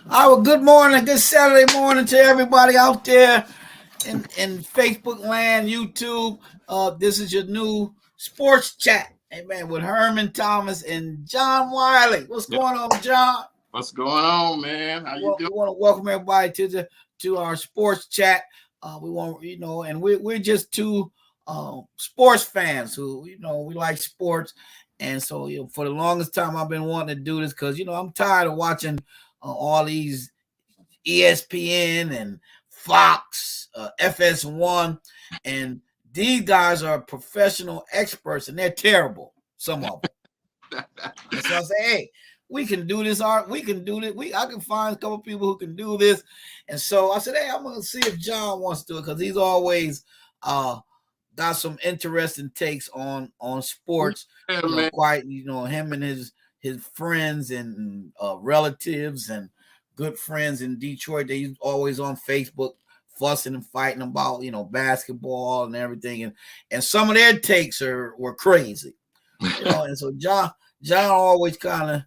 Well, good morning, good Saturday morning to everybody out there in Facebook land, YouTube. This is your new sports chat, amen, with Herman Thomas and John Wylie. What's Yep. going on, John? What's going on, man? How you Well, doing? we want to welcome everybody to our sports chat. We want and we're just two sports fans who we like sports, and so for the longest time I've been wanting to do this because I'm tired of watching all these ESPN and Fox, FS1, and these guys are professional experts, and they're terrible. Some of them. And so I say, hey, we can do this. Art, we can do this. I can find a couple people who can do this. And so I said, hey, I'm gonna see if John wants to do it because he's always got some interesting takes on sports. Yeah, man. Quite him and his friends and relatives and good friends in Detroit. They always on Facebook fussing and fighting about basketball and everything, and some of their takes were crazy. And so John always kind of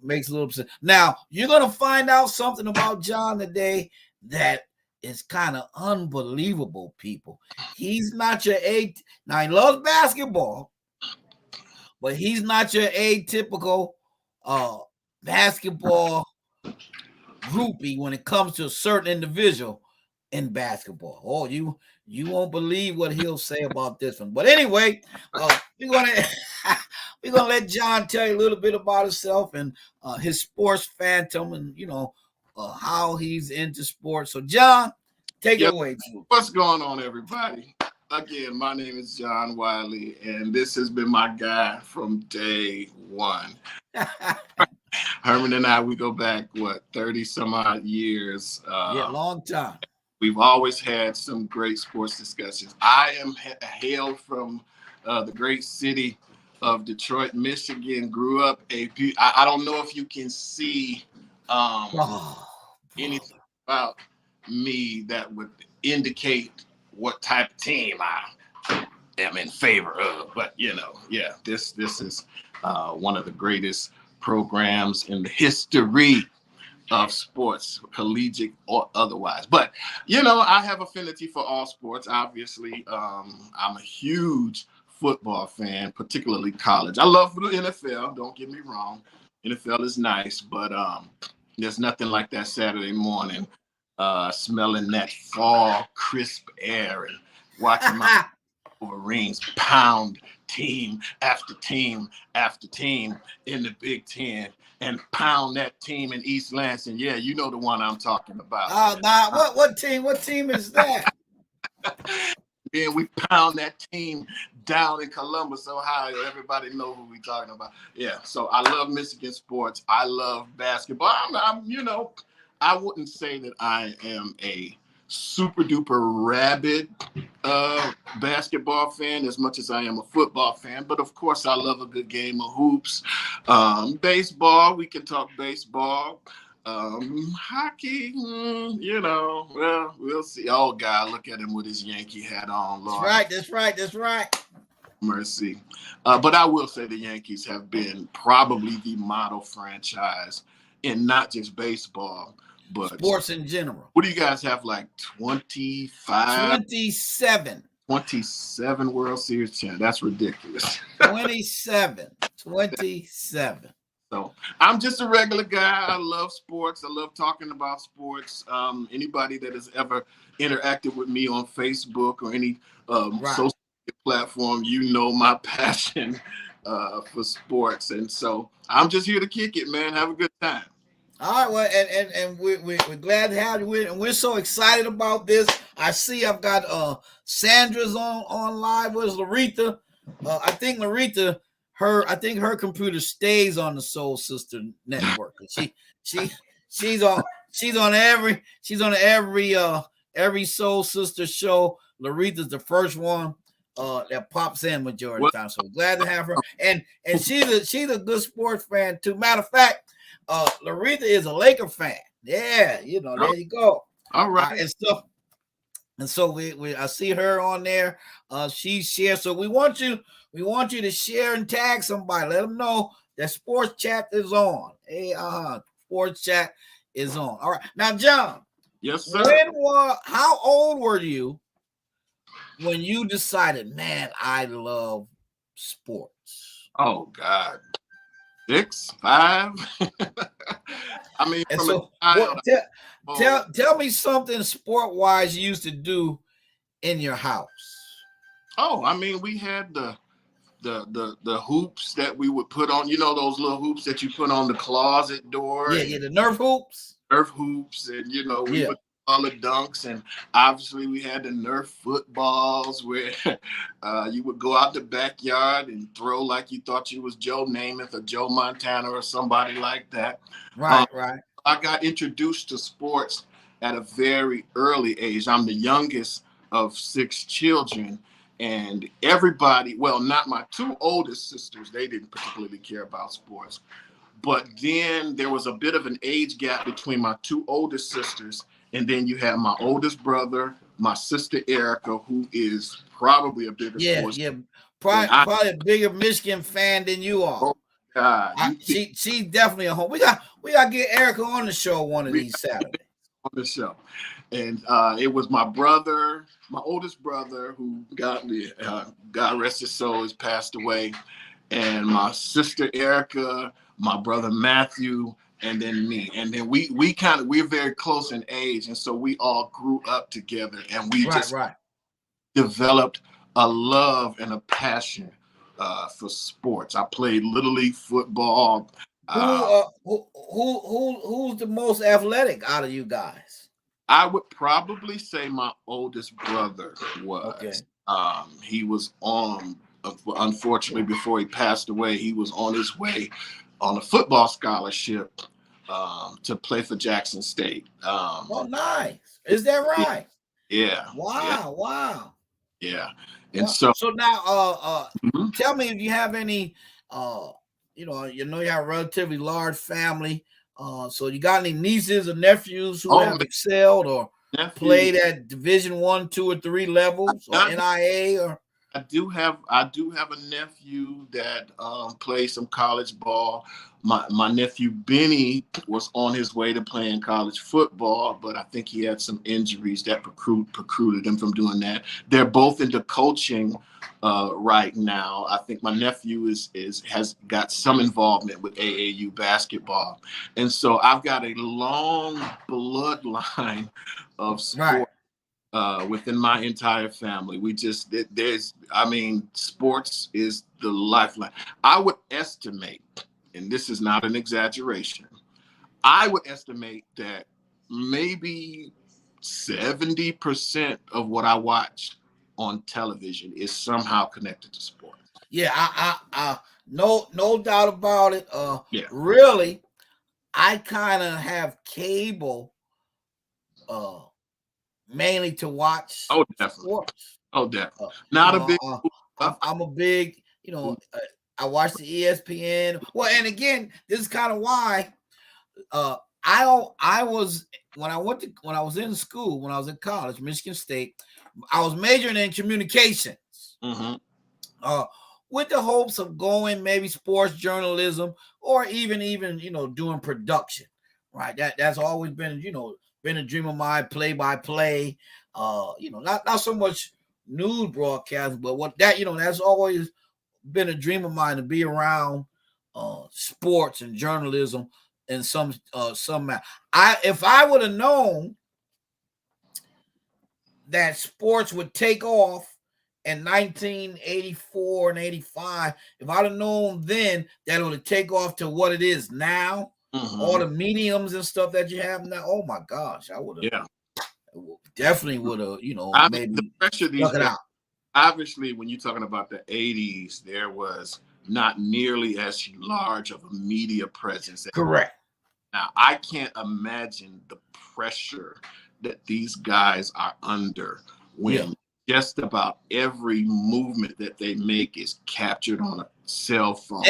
makes a little sense. Now you're gonna find out something about John today that is kind of unbelievable, people. He's not your now he loves basketball, but he's not your atypical basketball groupie when it comes to a certain individual in basketball. Oh, you won't believe what he'll say about this one. But anyway, we're gonna we're gonna let John tell you a little bit about himself and his sports phantom and how he's into sports. So John, take it Yep. away. What's going on, everybody? Again, my name is John Wylie, and this has been my guy from day one. Herman and I, we go back, 30 some odd years. Yeah, long time. We've always had some great sports discussions. I am hailed from the great city of Detroit, Michigan. Grew up I don't know if you can see anything about me that would indicate what type of team I am in favor of. But this is one of the greatest programs in the history of sports, collegiate or otherwise. But I have affinity for all sports. Obviously, I'm a huge football fan, particularly college. I love the NFL. Don't get me wrong, NFL is nice, but there's nothing like that Saturday morning, smelling that fall crisp air and watching my Wolverines pound team after team after team in the Big Ten and pound that team in East Lansing. Yeah, you know the one I'm talking about. What team? What team is that? Yeah, we pound that team down in Columbus, Ohio. Everybody know who we talking about. Yeah, so I love Michigan sports. I love basketball. I wouldn't say that I am a super duper rabid basketball fan as much as I am a football fan. But of course, I love a good game of hoops. Baseball, we can talk baseball. Hockey, well, we'll see. Oh, God, look at him with his Yankee hat on, Lord. That's right. Mercy. But I will say the Yankees have been probably the model franchise in not just baseball, but sports in general. What do you guys have, like 25? 27. 27 World Series champs. That's ridiculous. 27. So I'm just a regular guy. I love sports. I love talking about sports. Anybody that has ever interacted with me on Facebook or any social platform, my passion for sports. And so I'm just here to kick it, man. Have a good time. All right, well, and we're glad to have you, and we're so excited about this. I see I've got Sandra's on live with Larita. I think Larita, her computer stays on the Soul Sister network. She's on every Soul Sister show. Larita's the first one that pops in majority of the time. So glad to have her, and she's a good sports fan too. Matter of fact. Larita is a Laker fan. Yeah, there you go. All right. And so I see her on there. She shares. So we want you to share and tag somebody. Let them know that sports chat is on. Hey, sports chat is on. All right. Now, John, Yes, sir. how old were you when you decided, man, I love sports? Oh God, 6, 5. I mean, And from a so, child. tell me something sport wise you used to do in your house. Oh, I mean, we had the hoops that we would put on. You know those little hoops that you put on the closet door. Yeah, And yeah, the Nerf hoops. Nerf hoops, and we Yeah, would all the dunks, and obviously we had the Nerf footballs where you would go out the backyard and throw like you thought you was Joe Namath or Joe Montana or somebody like that. Um, right. I got introduced to sports at a very early age. I'm the youngest of 6 children, and everybody, well, not my 2 oldest sisters, they didn't particularly care about sports. But then there was a bit of an age gap between my 2 oldest sisters. And then you have my oldest brother, my sister Erica, who is probably a bigger sports yeah. than I. Probably a bigger Michigan fan than you are. Oh God, She's definitely a home. We got to get Erica on the show one of these Saturdays. On the show. And it was my brother, my oldest brother, who God rest his soul, has passed away, and my sister Erica, my brother Matthew, and then me. And then we're very close in age, and so we all grew up together, and we just developed a love and a passion for sports. I played Little League football. Who's the most athletic out of you guys? I would probably say my oldest brother was. Okay. He was unfortunately, before he passed away, he was on his way on a football scholarship to play for Jackson State. Oh, nice. Is that right? Yeah. Wow. Yeah. And so now, tell me if you have any, you have a relatively large family. So you got any nieces or nephews who have excelled or played at Division 1, 2, or 3 levels, or NIA? Or I do have a nephew that plays some college ball. My nephew Benny was on his way to playing college football, but I think he had some injuries that precluded him from doing that. They're both into coaching right now. I think my nephew has got some involvement with AAU basketball, and so I've got a long bloodline of sport. Within my entire family. Sports is the lifeline. I would estimate, and this is not an exaggeration, I would estimate that maybe 70% of what I watch on television is somehow connected to sports. Yeah, I no doubt about it. Really, I kind of have cable mainly to watch sports. Oh, definitely. I'm a big, I watch the ESPN. Well, and again, this is kind of why I was when I was in school, when I was in college, Michigan State, I was majoring in communications. With the hopes of going maybe sports journalism or even doing production. Right. That's always been, been a dream of mine, play by play, not so much news broadcasting, but that's always been a dream of mine, to be around sports and journalism in some if I would have known that sports would take off in 1984 and 85, if I'd have known then that it would take off to what it is now, all the mediums and stuff that you have now, oh my gosh, I would have definitely would have, maybe the pressure these stuck it out. Obviously, when you're talking about the 80s, there was not nearly as large of a media presence. Correct. Now, I can't imagine the pressure that these guys are under when just about every movement that they make is captured on a cell phone.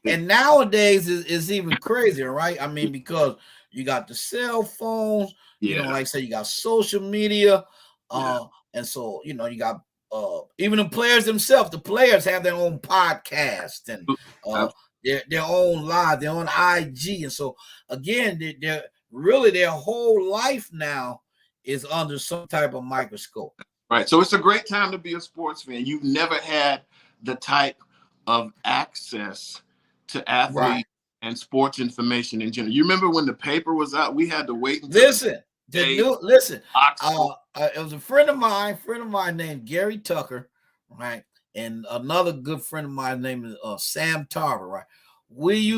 And nowadays is even crazier, right? I mean, because you got the cell phones, like I said, you got social media, and so you got even the players themselves. The players have their own podcast and their own live, their own IG, and so again, really their whole life now is under some type of microscope. Right. So it's a great time to be a sports fan. You've never had the type of access to Right. athletes and sports information in general. You remember when the paper was out? We had to wait until the Listen, day box score. it was a friend of mine named Gary Tucker, right, and another good friend of mine named Sam Tarver, right. We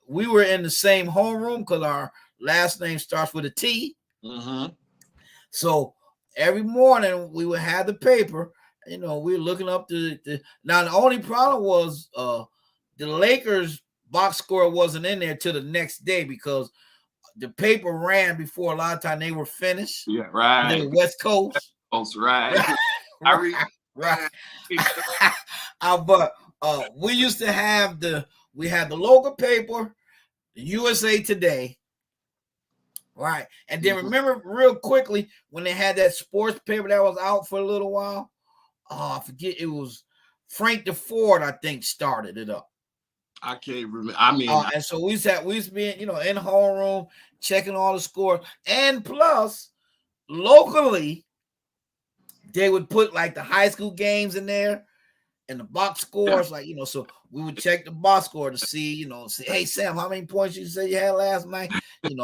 were in the same homeroom because our last name starts with a T. Mm-hmm. So every morning we would have the paper. We were looking up now the only problem was the Lakers box score wasn't in there till the next day because the paper ran before a lot of time they were finished. Yeah, They right. were West Coast. That's right. I Right, read. right. But we used to have we had the local paper, the USA Today, right? And then remember real quickly when they had that sports paper that was out for a little while. Oh, I forget, it was Frank DeFord, I think, started it up. I can't remember. I mean, And so we used to be, in the homeroom checking all the scores, and plus locally they would put like the high school games in there and the box scores, like, so we would check the box score to see, say, hey Sam, how many points you say you had last night? And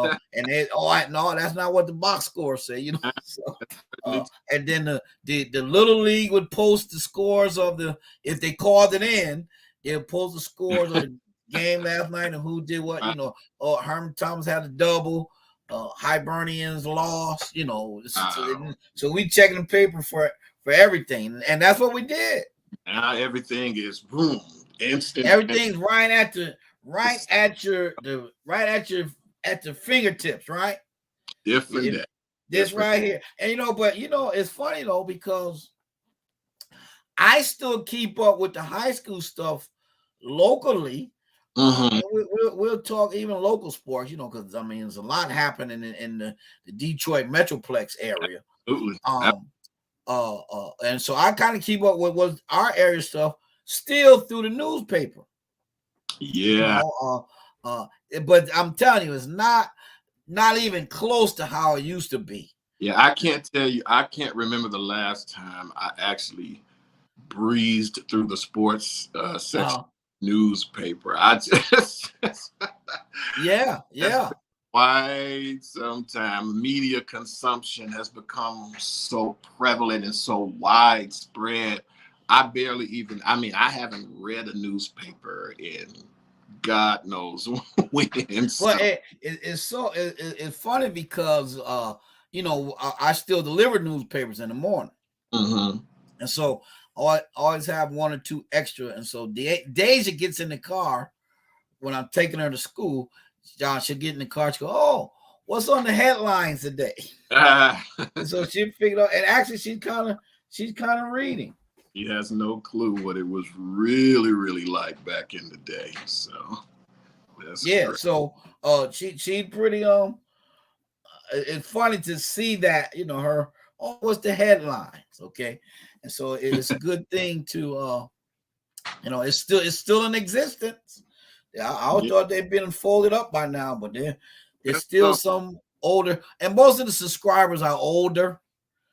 they, no, that's not what the box score say, So, and then the little league would post the scores of if they called it in, they'll post the scores of the game last night and who did what, Herman Thomas had a double, Hibernians lost, so we checking the paper for everything, and that's what we did. Now everything is boom, instant. Everything's right at your fingertips, right? Different. This right here, and but it's funny though because I still keep up with the high school stuff locally. Mm-hmm. We'll talk even local sports, because there's a lot happening in the Detroit Metroplex area. Absolutely. And so I kind of keep up with what our area stuff still through the newspaper. Yeah. But I'm telling you, it's not even close to how it used to be. Yeah, I can't tell you. I can't remember the last time I actually breezed through the sports section newspaper. I just yeah. Why sometimes media consumption has become so prevalent and so widespread. I haven't read a newspaper in God knows when. Well, it's funny because I still deliver newspapers in the morning, and so I always have one or two extra. And so the days it gets in the car when I'm taking her to school, John should get in the car. She go, oh, what's on the headlines today? So she figured out, and actually she's kind of reading. He has no clue what it was really, really like back in the day. So that's great. So she pretty it's funny to see that her what's the headlines, okay, and so it's a good thing to it's still in existence. I always thought they'd been folded up by now, but there's still some older, and most of the subscribers are older.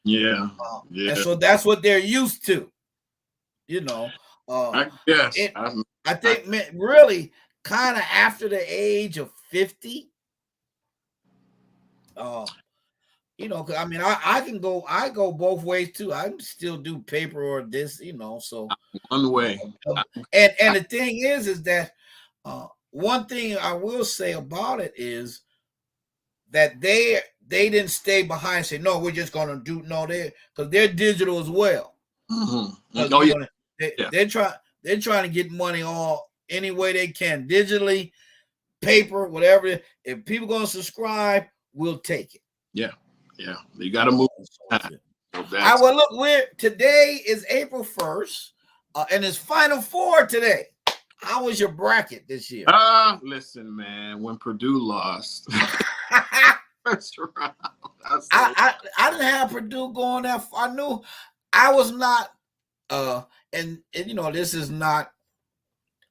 Yeah. And so that's what they're used to. I guess. I think really kind of after the age of 50. Cause I go both ways too. I can still do paper or this, so one way. And the thing is that one thing I will say about it is that they didn't stay behind and say, no, we're just gonna do because they're digital as well. Mm-hmm. They're trying to get money any way they can, digitally, paper, whatever. If people gonna subscribe, we'll take it. Yeah. You got to move. Look, today is April 1st, and it's Final Four today. How was your bracket this year? Listen, man, when Purdue lost. That's right. I didn't have Purdue going that far. I knew I was not and this is not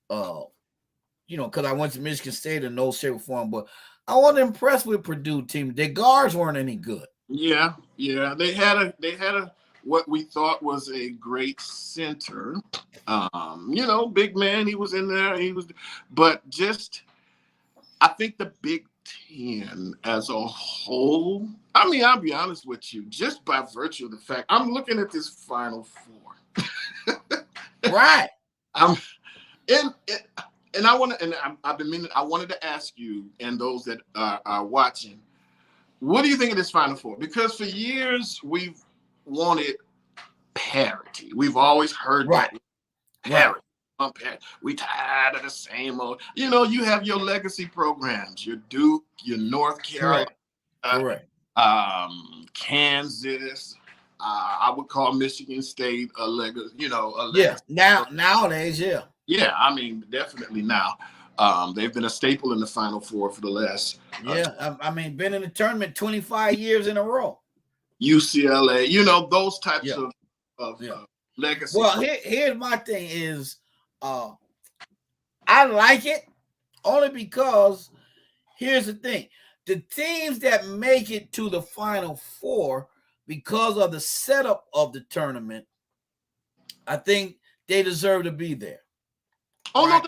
because I went to Michigan State in no shape or form, but I wasn't impressed with Purdue team. Their guards weren't any good. Yeah, yeah. They had a what we thought was a great center. Big man. He was in there. But just I think the Big Ten as a whole. I mean, I'll be honest with you. Just by virtue of the fact I'm looking at this Final Four. Right. I'm and and I want to, and I've been meaning. I wanted to ask you and those that are watching. What do you think of this Final Four? Because for years we've wanted parity. We've always heard Right. that parity. We tired of the same old. You have your legacy programs, your Duke, your North Carolina, Correct. Correct. Kansas. I would call Michigan State a legacy. Yeah. Nowadays, yeah. Yeah, I mean, definitely now. They've been a staple in the Final Four for the last. Yeah, I mean, been in the tournament 25 years in a row. UCLA, those types of legacy. Well, here's my thing is, I like it only because here's the thing: the teams that make it to the Final Four because of the setup of the tournament, I think they deserve to be there. Oh right?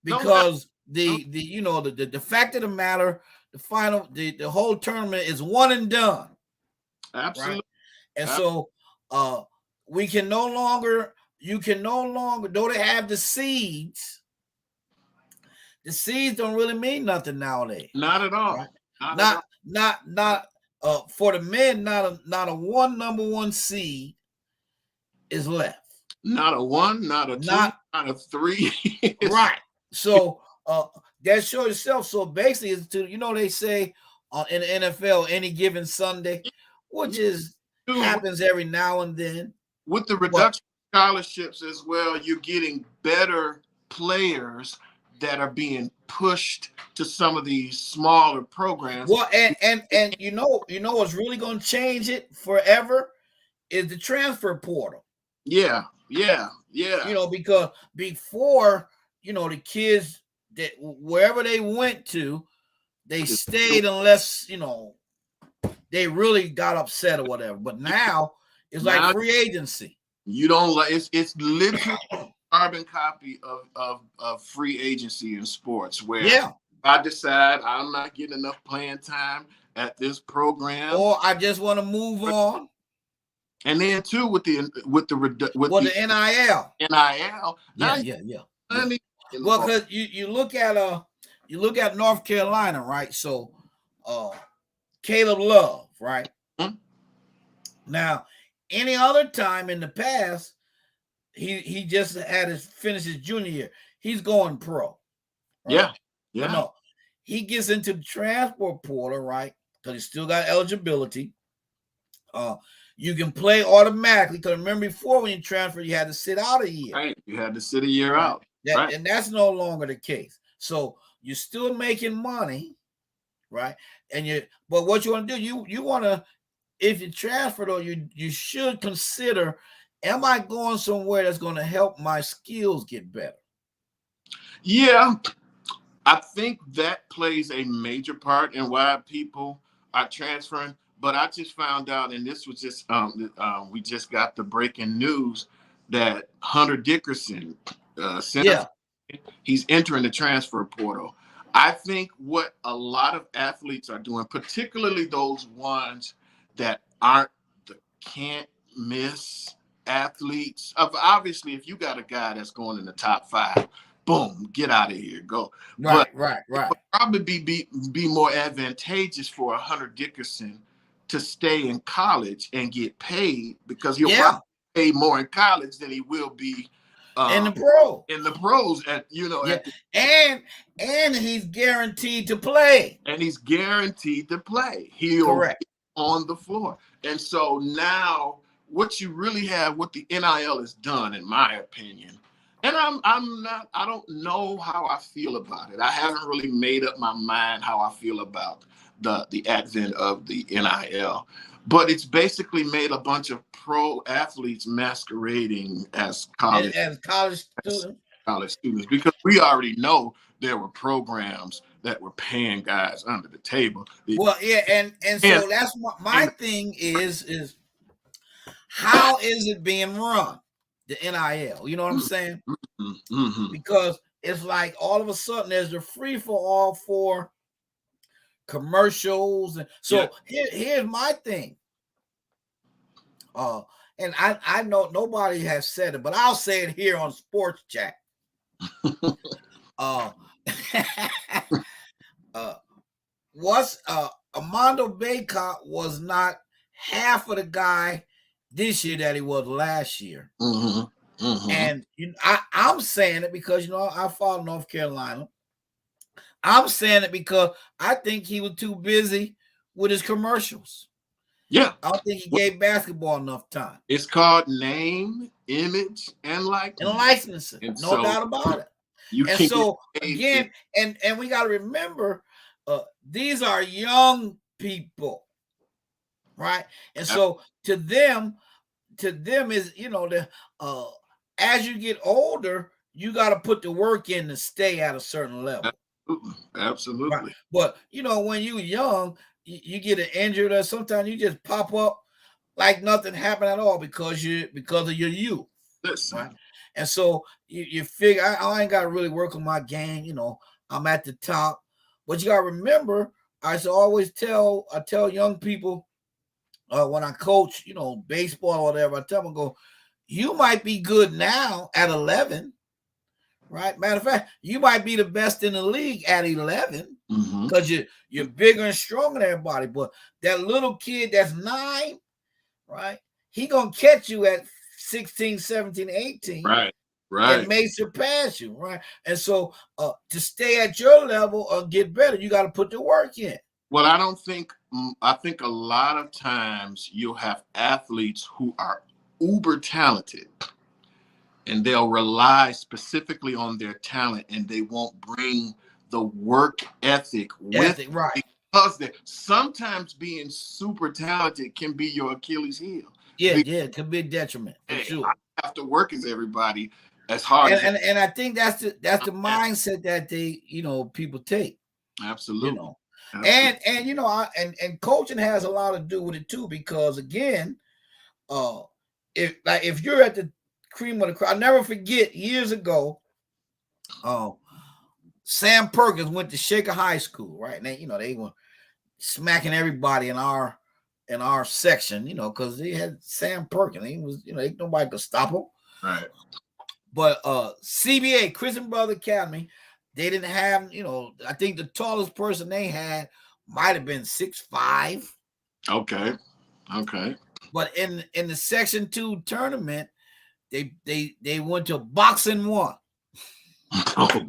no, because the fact of the matter, the whole tournament is one and done. Absolutely. Right? And so you can no longer, though they have the seeds don't really mean nothing nowadays. Not at all. Right? Not for the men, not a number one seed is left. Not a one, not a two, not a three. Right. So that shows itself. So basically, it's they say in the NFL any given Sunday, which happens every now and then. With the reduction of scholarships as well, you're getting better players that are being pushed to some of these smaller programs. Well, and what's really going to change it forever is the transfer portal. Yeah. Because before, the kids that wherever they went to, they stayed unless, they really got upset or whatever. But now it's like free agency. You don't like it's literally carbon copy of free agency in sports where I decide I'm not getting enough playing time at this program, or I just want to move on. And then too with the NIL. Yeah. Well, because you look at North Carolina, right? So Caleb Love, right? Mm-hmm. Now, any other time in the past, he just had finished his junior year. He's going pro. Right? Yeah. But no, he gets into the transport portal, right? Because he still got eligibility. You can play automatically. Because remember before when you transferred, you had to sit out a year. Right. You had to sit a year out. Right. And that's no longer the case. So you're still making money, right? But what you want to do, you want to, if you transfer though, you should consider, am I going somewhere that's going to help my skills get better? Yeah. I think that plays a major part in why people are transferring. But I just found out, and this was just we just got the breaking news that Hunter Dickerson, he's entering the transfer portal. I think what a lot of athletes are doing, particularly those ones that aren't the can't miss athletes. Obviously, if you got a guy that's going in the top 5, boom, get out of here, go. Right. It would probably be more advantageous for a Hunter Dickerson to stay in college and get paid because he'll probably pay more in college than he will be in the pros and he's guaranteed to play. He'll be on the floor. And so now what you really have, what the NIL has done, in my opinion, and I don't know how I feel about it. I haven't really made up my mind how I feel about the advent of the NIL, but it's basically made a bunch of pro athletes masquerading as college students, because we already know there were programs that were paying guys under the table. Well, yeah, and so that's my thing is how is it being run, the NIL? You know what I'm saying? Mm-hmm. Because it's like all of a sudden there's a free for all for commercials, and so here's my thing. And I know nobody has said it, but I'll say it here on Sports Chat. Armando Bacot was not half of the guy this year that he was last year. Mm-hmm. Mm-hmm. And I'm saying it because I follow North Carolina. I'm saying it because I think he was too busy with his commercials. Yeah. I don't think he gave basketball enough time. It's called name, image, and likeness. And licensing. And no doubt about it. And so again, and we got to remember, these are young people, right? And so to them is, as you get older, you got to put the work in to stay at a certain level. Absolutely. Right? But when you're young, you get injured, or sometimes you just pop up like nothing happened at all because of your youth. Listen. Right? And so you figure I ain't got to really work on my game. I'm at the top, but you got to remember, I tell young people when I coach, baseball or whatever, I tell them, go, you might be good now at 11, right? Matter of fact, you might be the best in the league at 11 because you're bigger and stronger than everybody. But that little kid that's 9, right? He gonna catch you at 16, 17, 18. Right. And may surpass you, right? And so to stay at your level or get better, you got to put the work in. Well, I think a lot of times you'll have athletes who are uber talented and they'll rely specifically on their talent and they won't bring the work ethic with it, right? Because sometimes being super talented can be your Achilles heel. Yeah, it can be a detriment for sure. I have to work as everybody as hard and I think that's the mindset that they people take. Absolutely. And and coaching has a lot to do with it too, because again, if you're at the cream of the crop, I'll never forget years ago, Sam Perkins went to Shaker High School, right? And they were smacking everybody in our section, because they had Sam Perkins. He was, nobody could stop him. Right. But CBA, Christian Brother Academy, they didn't have, I think the tallest person they had might have been 6'5". Okay. But in the Section 2 tournament, they went to boxing 1. Oh.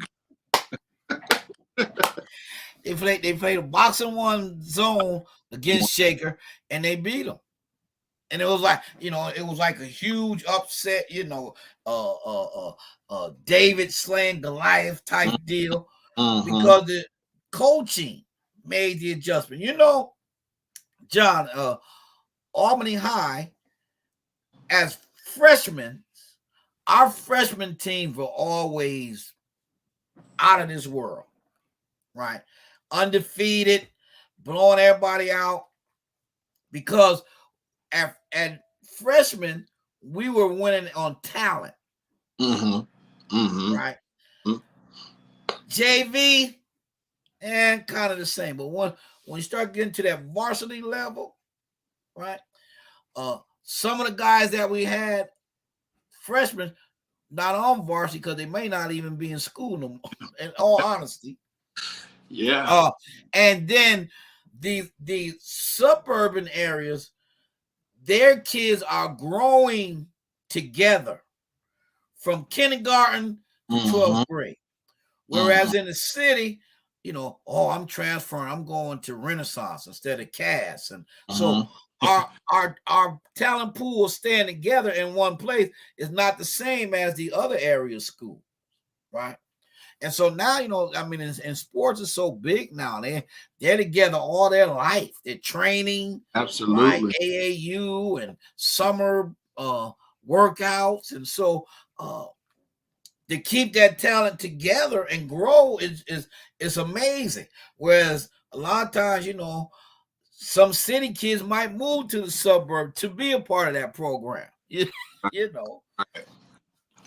They played a boxing 1 zone against Shaker, and they beat them. And it was like a huge upset, David slaying Goliath type deal, because the coaching made the adjustment. John, Albany High, as freshmen, our freshman teams were always out of this world, right? Undefeated, blowing everybody out, because at freshmen, we were winning on talent. Right? JV, and kind of the same. But when you start getting to that varsity level, right? Some of the guys that we had, freshmen, not on varsity because they may not even be in school no more, in all honesty. Yeah. And then the suburban areas, their kids are growing together from kindergarten to 12th grade. Whereas in the city, I'm transferring, I'm going to Renaissance instead of Cass. And so our talent pool staying together in one place is not the same as the other area school, right? And so now, in sports is so big now. They're together all their life. They're training, absolutely, right? AAU and summer workouts, and so to keep that talent together and grow is amazing. Whereas a lot of times, some city kids might move to the suburb to be a part of that program. You know.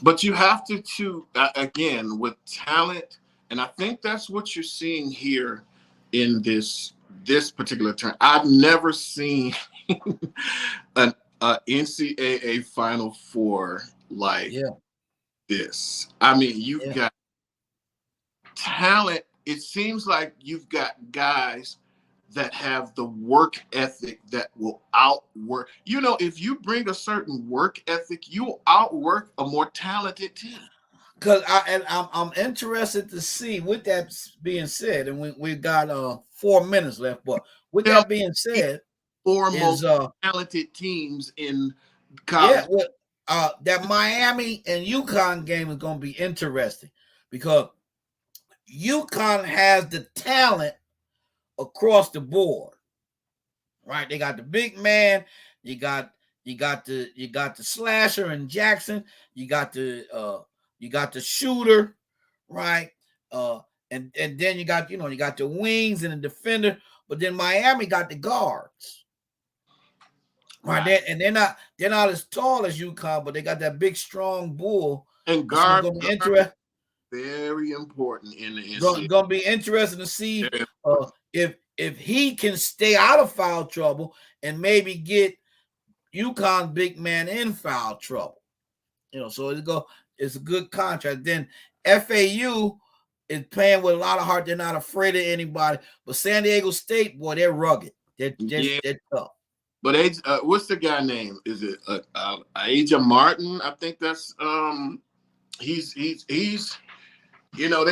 But you have to again with talent, and I think that's what you're seeing here in this particular turn. I've never seen an NCAA Final Four like Yeah. this. I mean, you've Yeah. got talent. It seems like you've got guys that have the work ethic that will outwork. If you bring a certain work ethic, you'll outwork a more talented team. Because I'm interested to see. With that being said, and we've got 4 minutes left. But with Tell that being me said, four is most talented teams in yeah, college. that Miami and UConn game is going to be interesting because UConn has the talent across the board, right? They got the big man, you got the slasher and Jackson, you got the shooter, right? Uh, and then you got the wings and the defender, but then Miami got the guards. Right, Right. they're not as tall as UConn, but they got that big, strong bull. And And so it's guard, gonna be guard very important in the NCAA. gonna be interesting to see if he can stay out of foul trouble and maybe get UConn big man in foul trouble. So it's a good contract. Then FAU is playing with a lot of heart. They're not afraid of anybody. But San Diego State, boy, they're rugged. Yeah. They're tough. But what's the guy name? Is it Aja Martin? I think that's he's they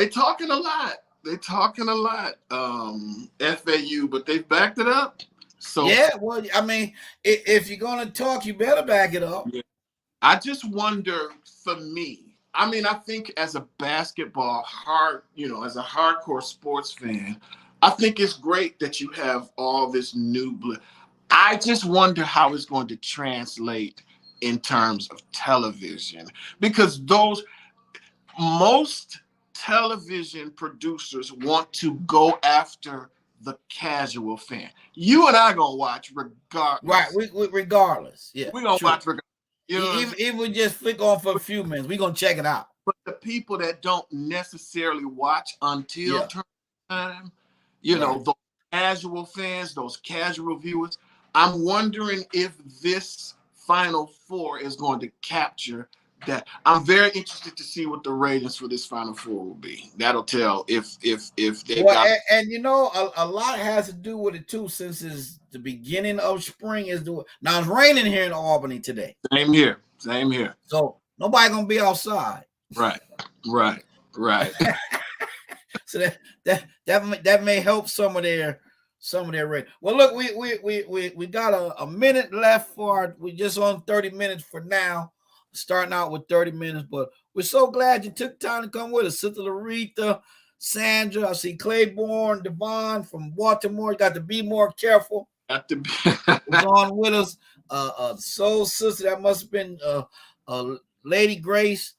talking a lot. They talking a lot. FAU, but they've backed it up. So yeah, well, I mean, if you're gonna talk, you better back it up. yeah. I just wonder for me. I mean, I think as a basketball as a hardcore sports fan, I think it's great that you have all this new blood. I just wonder how it's going to translate in terms of television because most television producers want to go after the casual fan. You and I gonna watch regardless. Right, we regardless. Yeah, We're gonna true. watch regardless. You know Even we just flick on for a few minutes, we're gonna check it out. But the people that don't necessarily watch until time, those casual fans, those casual viewers, I'm wondering if this Final Four is going to capture that. I'm very interested to see what the ratings for this Final Four will be. That'll tell if they got. And a lot has to do with it too, since it's the beginning of spring. Now it's raining here in Albany today. Same here. So nobody gonna be outside. Right. So that may help some of their rate. Well, look, we got a minute left we just on 30 minutes for now, starting out with 30 minutes, but we're so glad you took time to come with us. Sister Larita, Sandra, I see Claiborne, Devon from Baltimore. You got to be more careful. Got to be was on with us. Soul Sister, that must have been Lady Grace.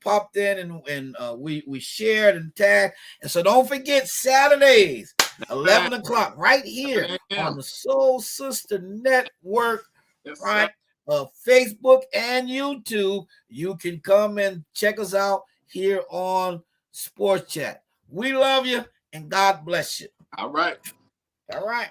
Popped in and we shared and tagged. And so don't forget Saturdays, 11 o'clock, right here on the Soul Sister Network, right? Facebook and YouTube. You can come and check us out here on Sports Chat. We love you and God bless you. All right.